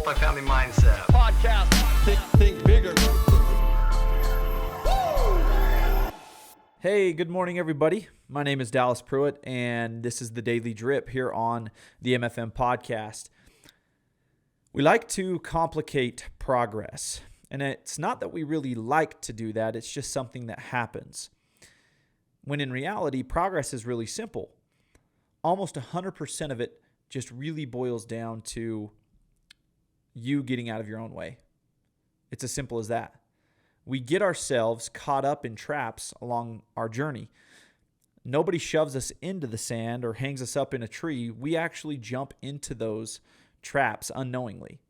Multifamily Mindset Podcast. Think bigger. Hey, good morning, everybody. My name is Dallas Pruitt, and this is the Daily Drip here on the MFM Podcast. We like to complicate progress, and it's not that we really like to do that. It's just something that happens. When in reality, progress is really simple. Almost 100% of it just really boils down to you getting out of your own way. It's as simple as that. We get ourselves caught up in traps along our journey. Nobody shoves us into the sand or hangs us up in a tree. We actually jump into those traps unknowingly.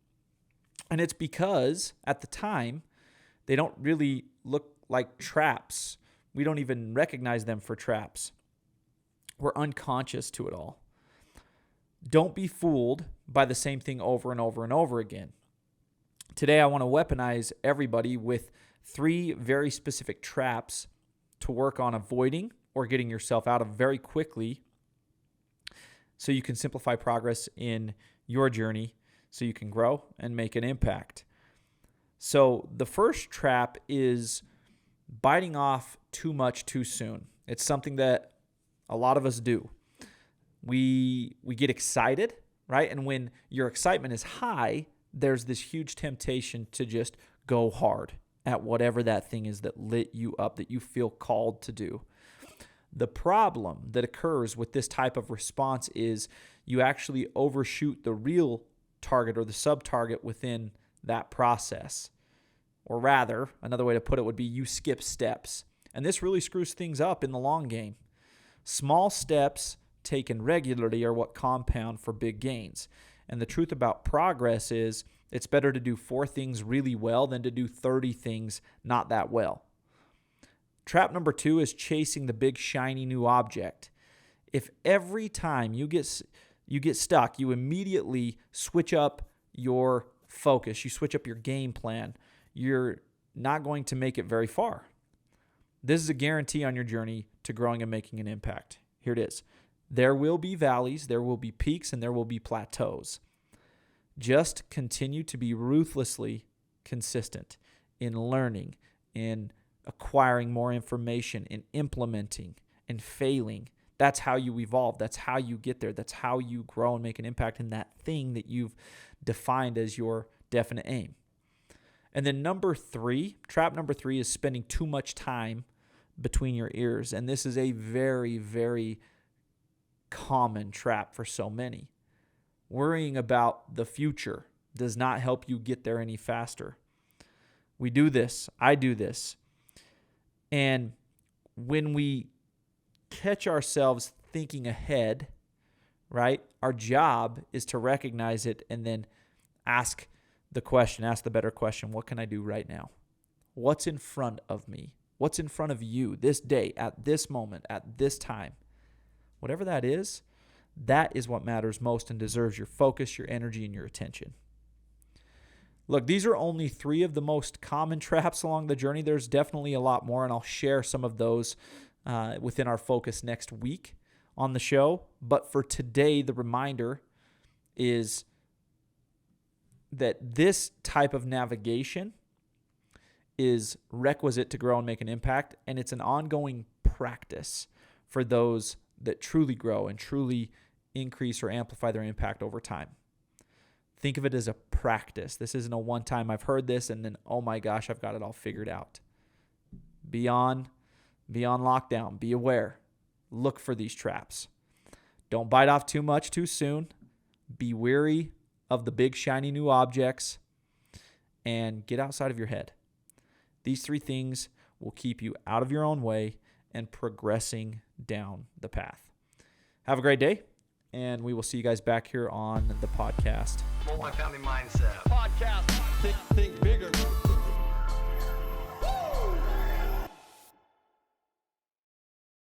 And it's because at the time, they don't really look like traps. We don't even recognize them for traps. We're unconscious to it all. Don't be fooled by the same thing over and over and over again. Today, I want to weaponize everybody with 3 very specific traps to work on avoiding or getting yourself out of very quickly so you can simplify progress in your journey so you can grow and make an impact. So the first trap is biting off too much too soon. It's something that a lot of us do. We get excited, right? And when your excitement is high, there's this huge temptation to just go hard at whatever that thing is that lit you up, that you feel called to do. The problem that occurs with this type of response is you actually overshoot the real target or the sub-target within that process. Or rather, another way to put it would be you skip steps. And this really screws things up in the long game. Small steps taken regularly are what compound for big gains. And the truth about progress is it's better to do 4 things really well than to do 30 things not that well. Trap number 2 is chasing the big shiny new object. If every time you get stuck, you immediately switch up your focus, you switch up your game plan, you're not going to make it very far. This is a guarantee on your journey to growing and making an impact. Here it is. There will be valleys, there will be peaks, and there will be plateaus. Just continue to be ruthlessly consistent in learning, in acquiring more information, in implementing, and failing. That's how you evolve. That's how you get there. That's how you grow and make an impact in that thing that you've defined as your definite aim. And then trap number 3 is spending too much time between your ears. And this is a very, very common trap for so many. Worrying about the future does not help you get there any faster. We do this. I do this. And when we catch ourselves thinking ahead, right, our job is to recognize it and then ask the better question, what can I do right now? What's in front of me? What's in front of you this day, at this moment, at this time? Whatever that is what matters most and deserves your focus, your energy, and your attention. Look, these are only 3 of the most common traps along the journey. There's definitely a lot more, and I'll share some of those within our focus next week on the show. But for today, the reminder is that this type of navigation is requisite to grow and make an impact, and it's an ongoing practice for those that truly grow and truly increase or amplify their impact over time. Think of it as a practice. This isn't a one-time I've heard this and then, oh my gosh, I've got it all figured out. Be on lockdown. Be aware. Look for these traps. Don't bite off too much too soon. Be wary of the big shiny new objects and get outside of your head. These 3 things will keep you out of your own way and progressing down the path. Have a great day, and we will see you guys back here on the podcast. Multifamily Mindset Podcast. Think bigger.